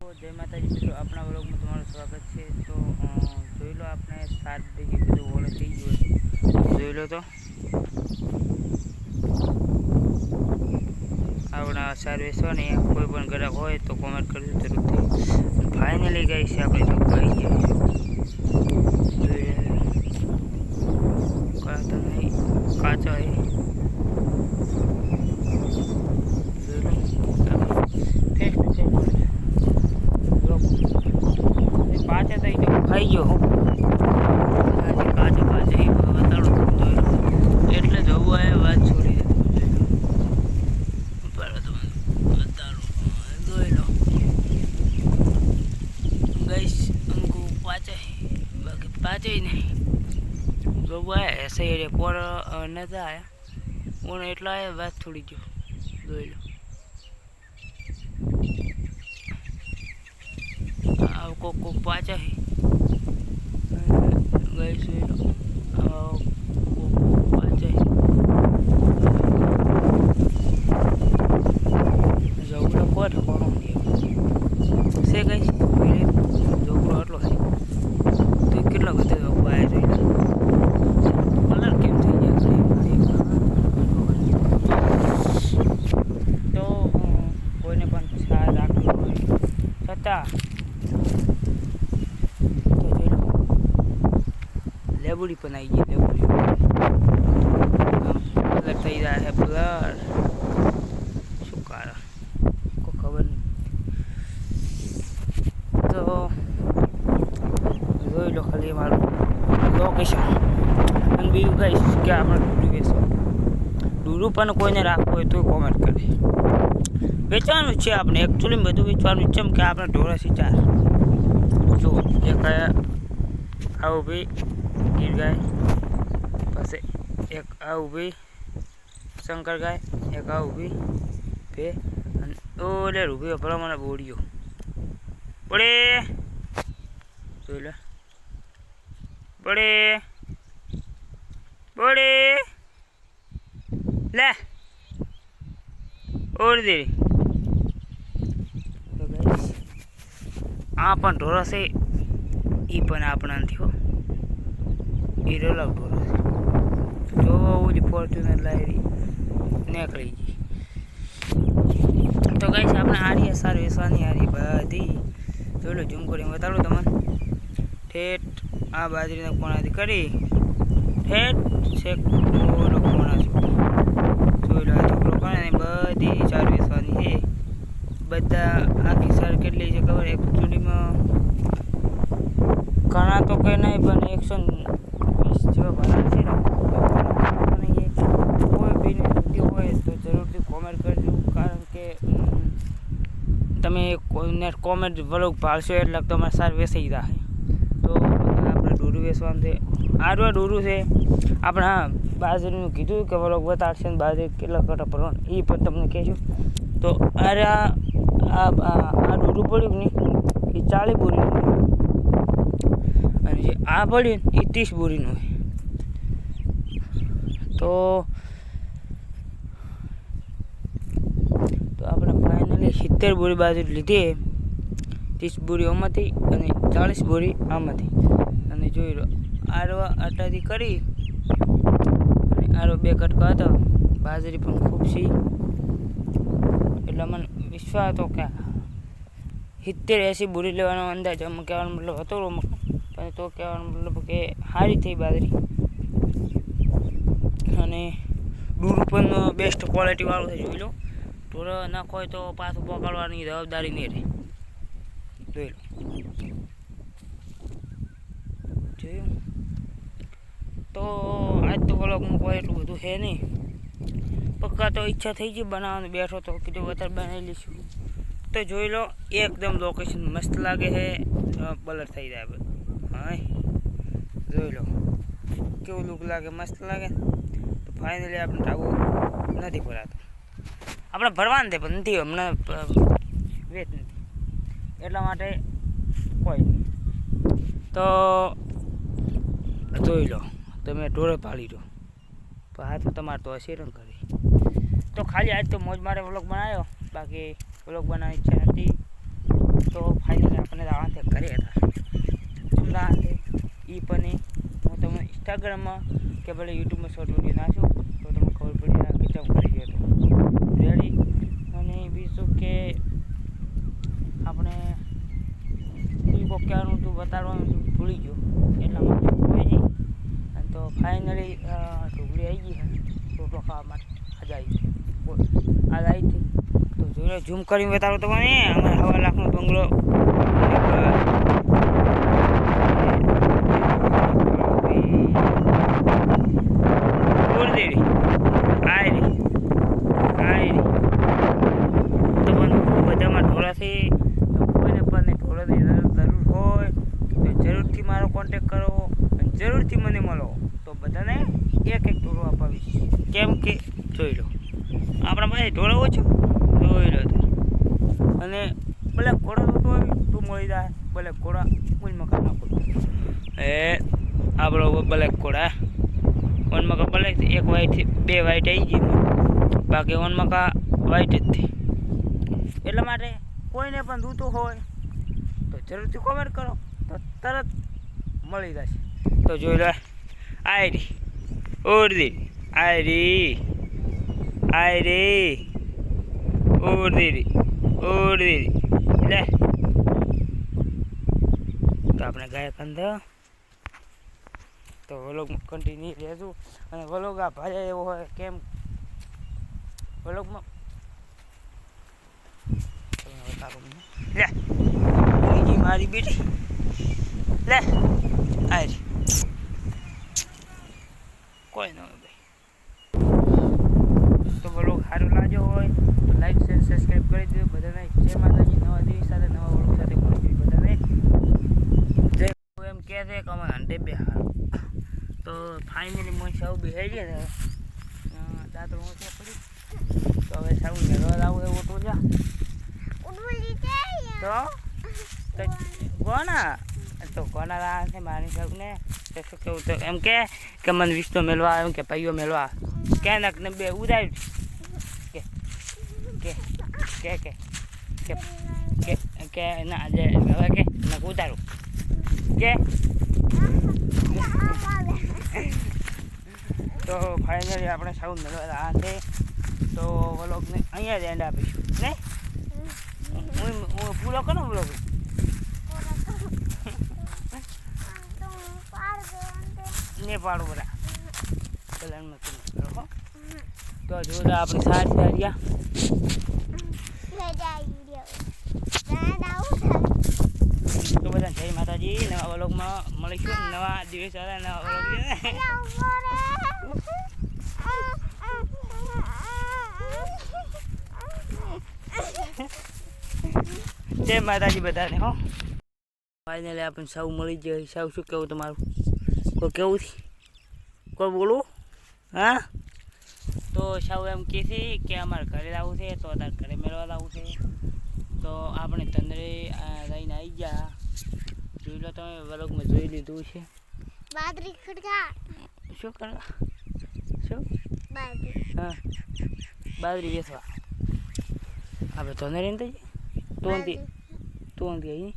જય માતાજી મિત્રો, આપણા વ્લોગમાં તમારું સ્વાગત છે। તો જોઈ લો, આપણે 7 ડીજી બધું ઓર્ડર થઈ ગયું છે। જોઈ લો, તો આપણા સાર વેચવાની કોઈ પણ ગ્રાહક હોય તો કોમેન્ટ કરજો જરૂરથી। ફાઇનલી ગઈ છે આપણે જો આવી ગયા કાચો નહીં, કાચો है પાછા થઈ ગયો ખાઈ ગયો હું કાચો કાચો એ બતાડો એટલે જવું આવે વાત છોડી દે બતાડો જોઈ લો गैस हमको पाचे बाकी पाचे ही नहीं जो वो है ऐसे ही पर नजर आया उन्हें इतना है बात थोड़ी जो જોઈ લો કોક પાછા હે ગઈ જોઈ લો કોક પાછા જવડો કોટ કોનો છે ગઈ જોકરો એટલો છે તો કેટલો બધો બાય જોઈ લો કલર કેમ થઈ જાય તો કોઈને પણ સાર રાખવું હોય છતાં લેબુડી પણ આવી ગઈ લેબુડી કલર થઈ રહ્યા છે બ્લર શું કારણ કોઈ ખબર નહીં તો જોઈ લો ખાલી મારું લોકેશન અને બીજું કહીશ કે આપણે ડૂડું વેચવા ડૂડું પણ કોઈને રાખવું હોય તો કોમેન્ટ કરે વેચવાનું છે આપણે એકચ્યુઅલી બધું વેચવાનું છે કે આપણે ઢોરાસી 4 જો એક આવું ભાઈ ગીર ગાય પછી એક આ ઊભી શંકર ગાય એક આ ઊભી બે અને ઓલે ઊભી પ્રમાણે બોડીઓ પડે જોઈ લે પડે પડે લે ઓડી દે તો ગાઈસ આ પણ ઢોરો છે એ પણ આપણા નથી હો એ રોલાવ ઢોરો છે જો ઓલી ફોર્ચ્યુનર લાવી નીકળી ગઈ તો ગાઈસ આપણે આરી સાર વેસવાની આરી બધી જોઈ લો ઝૂમ કરી બતાડો તમને ઠેઠ આ બાજરીના કોણાથી કરી ઠેઠ છેક ઓલો કોણા જોઈ લો આ છોકરો કોણા બધી સાર વેસવાની છે બધા આખી સાર કેટલી છે ખબર એકચ્યુઅલીમાં ઘણા તો કંઈ નહીં પણ 120 જેવા ભરા છે ને કોઈ બીને વિડીયો હોય તો જરૂરથી કોમેન્ટ કરજો કારણ કે તમે કોઈને કોમેન્ટ વ્લોગ પાડશો એટલે તમારે સાર વેચાઈ જાય તો આપણે ડોરું વેચવાનું છે આરવા ડોરું છે આપણે હા બાજરીનું કીધું કે વ્લોગ બતાડશે ને બાજરી કેટલા કટા ભરવાનું એ પણ તમને કહેજો તો અરે આ ડોરું પડ્યું નહીં એ 40 બોરીનું અને જે આ પડ્યું એ 30 બોરીનું હોય તો આપણે ફાઇનલી 70 બોરી બાજરી લીધી 30 બોરી આમાંથી અને 40 બોરી આમાંથી અને જોઈ લો આરવા આટાથી કરી અને આરો 2 કટકા હતા બાજરી પણ ખૂબ છે એટલે મને વિશ્વાસ હતો કે 70-80 બોરી લેવાનો અંદાજ અમે કહેવાનો મતલબ હતો પણ તો કહેવાનો મતલબ કે સારી થઈ બાજરી અને ડૂરું પણ બેસ્ટ ક્વોલિટી વાળું છે જોઈ લો ઢોરો નાખો હોય તો પાછું પકડવાની જવાબદારી નહીં રહે જોઈ લો જોયું તો આજ તો વ્લોગમાં કોઈ એટલું બધું છે નહીં પક્કા તો ઈચ્છા થઈ ગઈ બનાવવાનું બેઠો તો કીધું વધારે બનાવી લઈશું તો જોઈ લો એકદમ લોકેશન મસ્ત લાગે છે કલર થઈ જાય બધું હા જોઈ લો કેવું લુક લાગે મસ્ત લાગે તો ફાઇનલી આપણે ટાબુ નથી ભરાતો આપણે ભરવાનું છે પણ નથી હમણાં વેચ નથી એટલા માટે કોઈ નહીં તો જોઈ લો તમે ઢોરે પાડી દો પણ હાથ તમારે તો હશે ને કરી તો ખાલી આજ તો મોજ મારે વ્લોગ બનાવ્યો બાકી વ્લોગ બનાવવાની ઈચ્છા નથી તો ફાઇનલી આપણે દાવાથી ઘરે હતા ચમડા હાથે એ પણ હું તમને ઇન્સ્ટાગ્રામમાં કે ભલે યુટ્યુબમાં શોર્ટ વિડીયો નાખું તો તમને ખબર પડી કે ચમ કરી ગયો હતો રેડી. અને બીજું કે આપણે કોઈ કહેવાનું હતું બતાડવાનું હતું ભૂલી ગયો એટલા માટે કોઈ નહીં. અને તો ફાઇનલી ઢોકળી આવી ગઈ છે રોટલો ખાવા માટે આજ આવી હતી તો જોડે ઝૂમ કરીને બતાડો તમને અમારે 1.5 લાખનો બંગલો બધામાં ઢોળાથી કોઈને પણ ઢોળાની જરૂર હોય તો જરૂરથી મારો કોન્ટેક કરો અને જરૂરથી મને મળો તો બધાને એક ઢોળો અપાવીશ. કેમ કે જોઈ લો આપણા પાસે ઢોળો ઓછો જોઈ લો અને ભલે ઘોડા તો તું મળી જાય ભલે ઘોડા કોઈ મકાન નાખો એ આપણો બ્લેક ઘોડા વન મકા બ્લેક એક વાઈટ 2 વાઈટ આવી ગઈ બાકી વન મકા વાઈટ જ થઈ. એટલા માટે કોઈને પણ દૂતું હોય તો જરૂરથી કોમેન્ટ કરો તો તરત મળી જશે. તો જોઈ લો આયરી ઓરદી આયરી આયરી ઓરદી ઓરદી લે તો આપણે ગાયક અંદર તો વ્લોગમાં કન્ટિન્યુ રહેશું. અને વ્લોગ આ ભારે એવો હોય કેમ વ્લોગમાં લે બીજી મારી બેટી લે આય કોઈ ન હોય ભાઈ. તો વ્લોગ સારું લાગ્યો હોય તો લાઈક શેર સબસ્ક્રાઈબ કરી દેજો બધાને. જય માતાજી. નવા દિવસ સાથે નવા વ્લોગ સાથે મળીશું બધાને જય. એમ કહે છે કે અમે અંડે બે હારું તો ફાઇનલી મને સૌ બેહાઈ ગયા ને દાંતણ ઓછા પડી તો હવે સૌ મેળવા આવું એવું તો જા તો કોના તો કોના રાહ છે મારી સૌને શું કેવું તો એમ કે મને વિસ્તો મેળવા એમ કે પૈયો મેળવા કે ને બે ઉદાર્યું કે કે કે કે કે કે કે ના જે હવે કે ને ઉતારું કે તો ફાઇનલી આપણે સૌ મેળવા આ છે તો વ્લોગને અહીંયા જ એન્ડ આપીશું ને હું પૂરો કરો વ્લોગ ને પાડું બધા કલ્યાણમાં કરો તો જોતા આપણે સારી સારિયા તો બધા જય માતાજી. નવા વ્લોગમાં મળીશું નવા દિવસ સાથે નવા વ્લોગ જય માતાજી બધાને હો. ફાઇનલી આપણને સૌ મળી જાય. સૌ શું કેવું તમારું કોઈ કેવું કોઈ બોલું હા તો સૌ એમ કહે છે કે અમારે ઘરે લાવવું છે તો અત્યારે ઘરે મેળવા લાવવું છે તો આપણે તંદરે લઈને આવી ગયા. જોઈ લો તમે વ્લોગમાં જોઈ લીધું છે. બાદરી ખડકા શું કરવા શું બાદરી હા બાદરી વેચવા આપણે તંદરે ને તું તું આવી